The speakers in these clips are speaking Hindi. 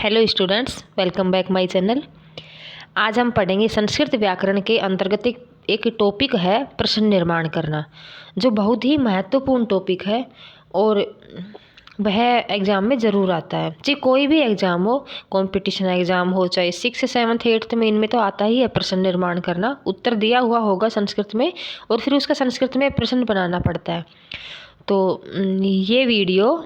Hello students, welcome back my channel. आज हम पढ़ेंगे संस्कृत व्याकरण के अंतर्गत एक टॉपिक है प्रश्न निर्माण करना, जो बहुत ही महत्वपूर्ण टॉपिक है और वह एग्ज़ाम में ज़रूर आता है। चाहे कोई भी एग्ज़ाम हो, कंपटीशन एग्ज़ाम हो, चाहे 6, 7, 8 में, इनमें तो आता ही है प्रश्न निर्माण करना। उत्तर दिया हुआ होगा संस्कृत में और फिर उसका संस्कृत में प्रश्न बनाना पड़ता है। तो ये वीडियो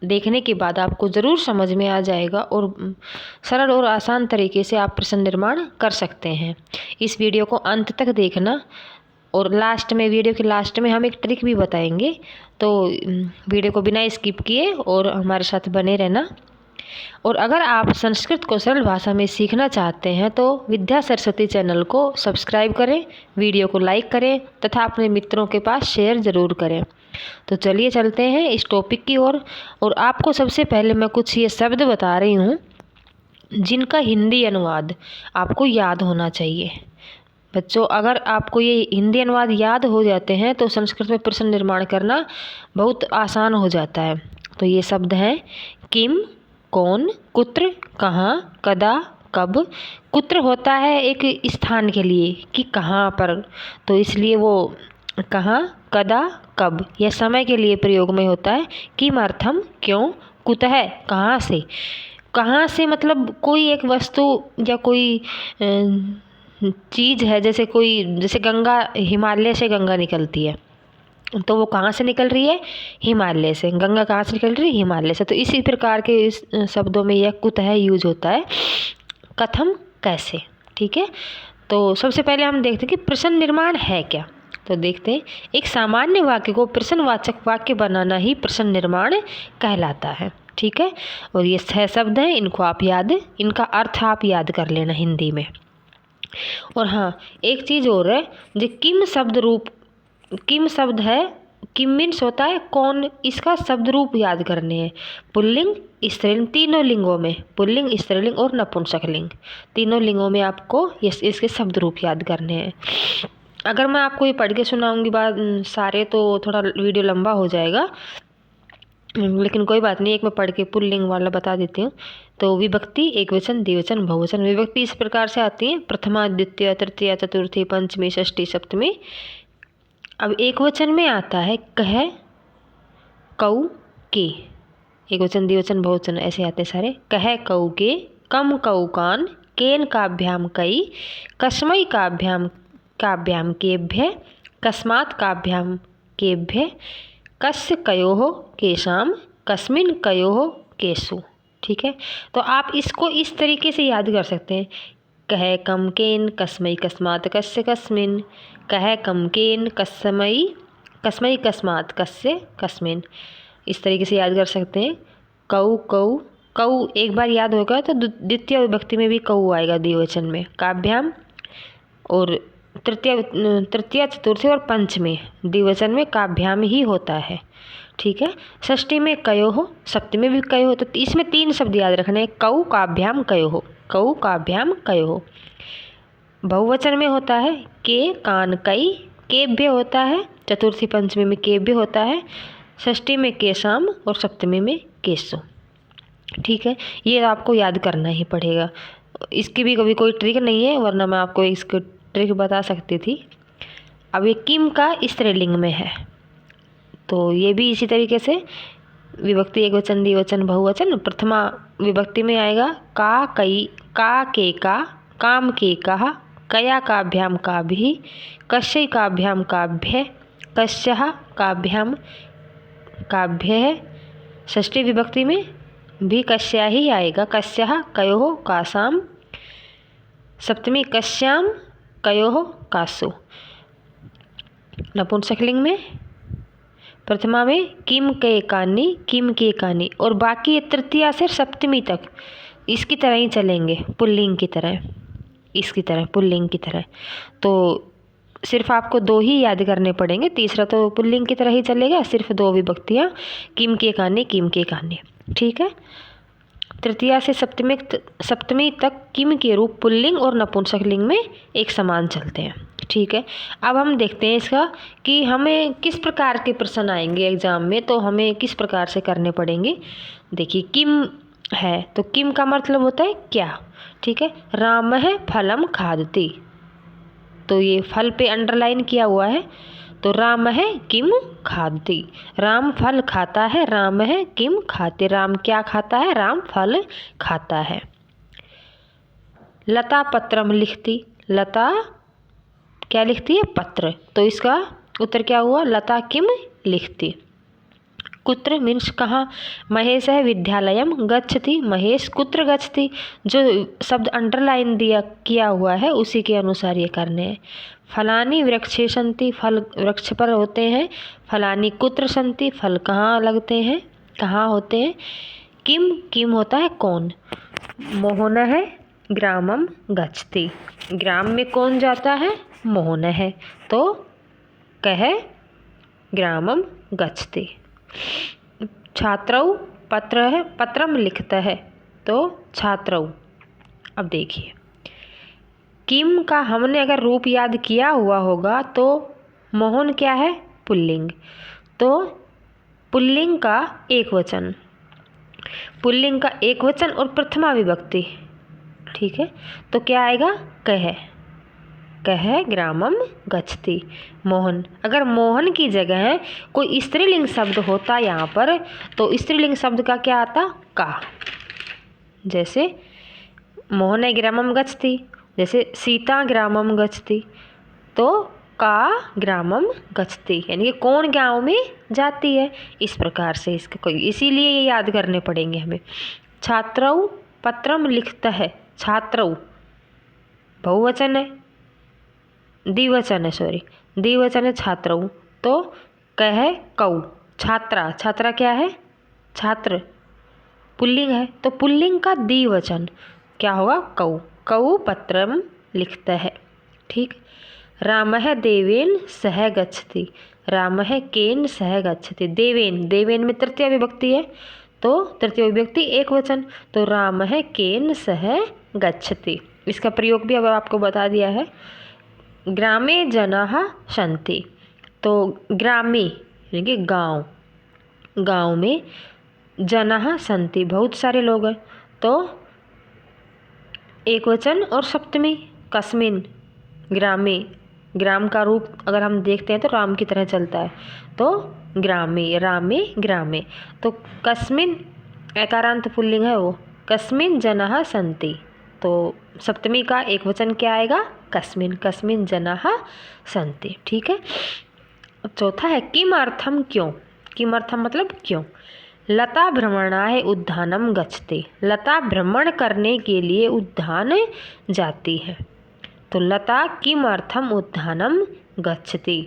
देखने के बाद आपको ज़रूर समझ में आ जाएगा और सरल और आसान तरीके से आप प्रश्न निर्माण कर सकते हैं। इस वीडियो को अंत तक देखना और वीडियो के लास्ट में हम एक ट्रिक भी बताएंगे, तो वीडियो को बिना स्किप किए और हमारे साथ बने रहना। और अगर आप संस्कृत को सरल भाषा में सीखना चाहते हैं तो विद्या सरस्वती चैनल को सब्सक्राइब करें, वीडियो को लाइक करें तथा अपने मित्रों के पास शेयर ज़रूर करें। तो चलिए चलते हैं इस टॉपिक की ओर। और आपको सबसे पहले मैं कुछ ये शब्द बता रही हूँ जिनका हिंदी अनुवाद आपको याद होना चाहिए। बच्चों, अगर आपको ये हिंदी अनुवाद याद हो जाते हैं तो संस्कृत में प्रश्न निर्माण करना बहुत आसान हो जाता है। तो ये शब्द हैं किम, कौन, कुत्र, कहाँ, कदा, कब। कुत्र होता है एक स्थान के लिए कि कहाँ पर, तो इसलिए वो कहाँ, कदा, कब यह समय के लिए प्रयोग में होता है। किमर्थम, क्यों, कुतः, कहाँ से मतलब कोई एक वस्तु या कोई चीज़ है, जैसे गंगा, हिमालय से गंगा निकलती है तो वो कहाँ से निकल रही है? हिमालय से। गंगा कहाँ से निकल रही है? हिमालय से। तो इसी प्रकार के इस शब्दों में यह कुतः यूज होता है। कथम, कैसे। ठीक है, तो सबसे पहले हम देखते हैं कि प्रश्न निर्माण है क्या। तो देखते हैं, एक सामान्य वाक्य को प्रश्नवाचक वाक्य बनाना ही प्रश्न निर्माण कहलाता है। ठीक है, और ये 6 शब्द हैं, इनका अर्थ आप याद कर लेना हिंदी में। और हाँ, एक चीज़ और है, जो किम शब्द है, किम मीन्स होता है कौन, इसका शब्द रूप याद करने हैं। पुल्लिंग, स्त्रीलिंग, तीनों लिंगों में, पुल्लिंग, स्त्रीलिंग और नपुंसकलिंग, तीनों लिंगों में आपको इसके शब्द रूप याद करने हैं। अगर मैं आपको ये पढ़ के सुनाऊंगी बात सारे तो थोड़ा वीडियो लंबा हो जाएगा, लेकिन कोई बात नहीं, एक मैं पढ़ के पुल्लिंग वाला बता देती हूँ। तो विभक्ति, एकवचन, द्विवचन, बहुवचन। विभक्ति इस प्रकार से आती है, प्रथमा, द्वितीय, तृतीय, चतुर्थी, पंचमी, षष्ठी, सप्तमी। अब एक वचन में आता है कह, कऊ, के। एक वचन, द्विवचन, बहुवचन ऐसे आते हैं सारे। कह, कऊ, के, कम, कऊ, कान, केन, काभ्याम, कई, कस्मै, काभ्याम, केभ्य, कस्मात्, काभ्याम, केभ्य, कस्य, कयोः, केशाम, कस्मिन्, कयोः, केषु। ठीक है, तो आप इसको इस तरीके से याद कर सकते हैं। कह, कम, केन, कस्मै, कस्मात्, कस्य, कस्मिन्। कह, कम, केन, कस्मै, कस्मात्, कस्य, कस्मिन्। इस तरीके से याद कर सकते हैं। कऊ, कऊ, कऊ एक बार याद होगा तो द्वितीय विभक्ति में भी कऊ आएगा द्विवचन में। काभ्याम और तृतीय, चतुर्थी और पंचमी द्विवचन में काभ्याम ही होता है। ठीक है, षष्ठी में कयोः, सप्तमी में भी कयोः। तो इसमें 3 शब्द याद रखने हैं, कऊ, काभ्याम, कयोः, कऊ, काभ्याम, कयोः। बहुवचन में होता है के, कान, कई, केभ्य होता है, चतुर्थी पंचमी में केभ्य होता है, षष्ठी में केशाम और सप्तमी में केशु। ठीक है, ये आपको याद करना ही पड़ेगा। इसकी भी कभी कोई ट्रिक नहीं है, वरना मैं आपको इसको ट्रिक बता सकती थी। अब ये किम का स्त्रीलिंग में है, तो ये भी इसी तरीके से विभक्ति, एकवचन, द्विवचन, बहुवचन। प्रथमा विभक्ति में आएगा का, कई, का, के, का, काम, के, कहा, कया, काभ्याम, काभिः, कस्य, काभ्याम, काभ्य, कस्यः, काभ्याम, काभ्यः। षष्ठी विभक्ति में भी कस्या ही आएगा, कस्यः, कयोः, कासाम। सप्तमी कस्याम, कयोः, कासु। नपुंसकलिंग में प्रथमा में किम, के, कानि, किम, के, कानि, और बाकी तृतीया से सप्तमी तक इसकी तरह ही चलेंगे, पुल्लिंग की तरह, इसकी तरह, पुल्लिंग की तरह। तो सिर्फ आपको 2 ही याद करने पड़ेंगे, तीसरा तो पुल्लिंग की तरह ही चलेगा, सिर्फ 2 विभक्तियाँ, किम, के, कानि, किम, के, कानि। ठीक है, तृतीया से सप्तमी तक किम के रूप पुल्लिंग और नपुंसकलिंग में एक समान चलते हैं। ठीक है, अब हम देखते हैं इसका कि हमें किस प्रकार के प्रश्न आएंगे एग्जाम में, तो हमें किस प्रकार से करने पड़ेंगे। देखिए, किम है, तो किम का मतलब होता है क्या। ठीक है, रामः फलम खादति, तो ये फल पे अंडरलाइन किया हुआ है, तो रामः किम खादति, राम फल खाता है, रामः किम खाते, राम क्या खाता है, राम फल खाता है। लता पत्रम लिखती, लता क्या लिखती है, पत्र, तो इसका उत्तर क्या हुआ, लता किम लिखती। कुत्र मीन्स कहाँ, महेश है विद्यालयम गच्छति, महेश कुत्र गच्छति, जो शब्द अंडरलाइन दिया किया हुआ है उसी के अनुसार ये करने हैं। फलानी वृक्षे सन्ति, फल वृक्ष पर होते हैं, फलानी कुत्र सन्ति, फल कहाँ लगते हैं, कहाँ होते हैं। किम, किम होता है कौन, मोहन है ग्रामम गच्छति, ग्राम में कौन जाता है, मोहन है, तो कह ग्रामम गच्छति। छात्रौ पत्र है, पत्रम लिखता है, तो छात्रौ। अब देखिए किम का हमने अगर रूप याद किया हुआ होगा तो मोहन क्या है, पुल्लिंग, तो पुल्लिंग का एक वचन, पुल्लिंग का एक वचन और प्रथमा विभक्ति। ठीक है, तो क्या आएगा, कह, कह ग्रामम गच्छति, मोहन। अगर मोहन की जगह कोई स्त्रीलिंग शब्द होता यहाँ पर, तो स्त्रीलिंग शब्द का क्या आता, का, जैसे मोहन ग्रामम गच्छति, जैसे सीता ग्रामम गच्छति, तो का ग्रामम गच्छति, यानी कि कौन गांव में जाती है, इस प्रकार से इसके कोई, इसीलिए ये याद करने पड़ेंगे हमें। छात्रौ पत्रम लिखता है, छात्रौ बहुवचन है, द्विवचन है, सॉरी द्विवचन है छात्रौ, तो कह कौ, छात्रा, छात्रा क्या है, छात्र, पुल्लिंग है, तो पुल्लिंग का द्विवचन क्या होगा, कौ, कौ पत्रम लिखता है। ठीक, रामः देवेन सह गच्छति, रामः केन सह गच्छति, देवेन, देवेन में तृतीय विभक्ति है, तो तृतीय विभक्ति एक वचन, तो रामः केन सह गच्छति। इसका प्रयोग भी अब आपको बता दिया है। ग्रामे जनाः सन्ति, तो ग्रामे यानी कि गाँव, गाँव में जनाः सन्ति बहुत सारे लोग हैं, तो एक वचन और सप्तमी, कस्मिन ग्रामे, ग्राम का रूप अगर हम देखते हैं तो राम की तरह चलता है, तो ग्रामे, रामे ग्रामे, तो कस्मिन एकारांत पुल्लिंग है वो, कस्मिन जनाः सन्ति, तो सप्तमी का एक वचन क्या आएगा, कस्मिन, कस्मिन जनाः सन्ति। ठीक है, चौथा है किमर्थम क्यों, किमर्थम मतलब क्यों। लता भ्रमणाय उद्यानम गच्छति, लता भ्रमण करने के लिए उद्यान जाती है, तो लता किमर्थम उद्यानम गच्छति।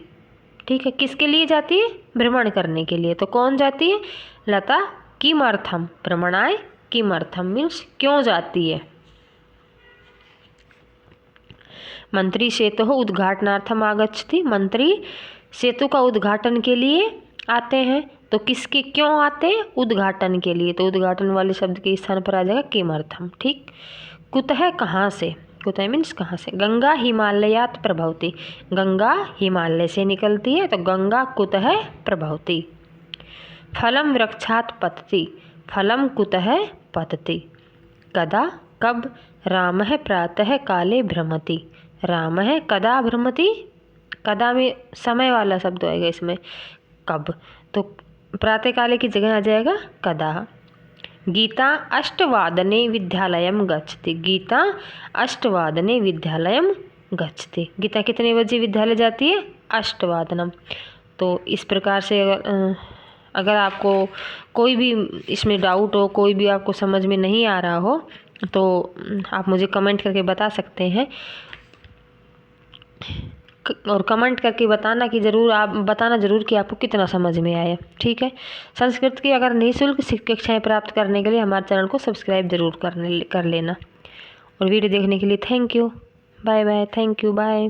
ठीक है, किसके लिए जाती है, भ्रमण करने के लिए, तो कौन जाती है, लता किमर्थम, भ्रमणाय किमर्थम मीन्स क्यों जाती है। मंत्री सेतु उद्घाटनार्थम आगच्छति, मंत्री सेतु का उद्घाटन के लिए आते हैं, तो किसके क्यों आते हैं, उद्घाटन के लिए, तो उद्घाटन वाले शब्द के स्थान पर आ जाएगा किमर्थम। ठीक, कुतः कहाँ से, कुतः मीन्स कहाँ से। गंगा हिमालयात् प्रभवति, गंगा हिमालय से निकलती है, तो गंगा कुतः प्रभवति। फलम वृक्षात् पतति, फलम कुतः पतति। कदा कब, रामः प्रातः काले भ्रमति, रामः कदा भ्रमति, कदा में समय वाला शब्द आएगा इसमें, कब, तो प्रातः काले की जगह आ जाएगा कदा। गीता अष्टवादने विद्यालयम गच्छति, गीता अष्टवादने विद्यालयम गच्छति, गीता कितने बजे विद्यालय जाती है, अष्टवादनम। तो इस प्रकार से अगर आपको कोई भी इसमें डाउट हो, कोई भी आपको समझ में नहीं आ रहा हो, तो आप मुझे कमेंट करके बता सकते हैं, और कमेंट करके बताना कि ज़रूर कि आपको कितना समझ में आया। ठीक है, संस्कृत की अगर निःशुल्क शिक्षाएँ प्राप्त करने के लिए हमारे चैनल को सब्सक्राइब जरूर कर लेना, और वीडियो देखने के लिए thank you, bye bye, thank you, bye.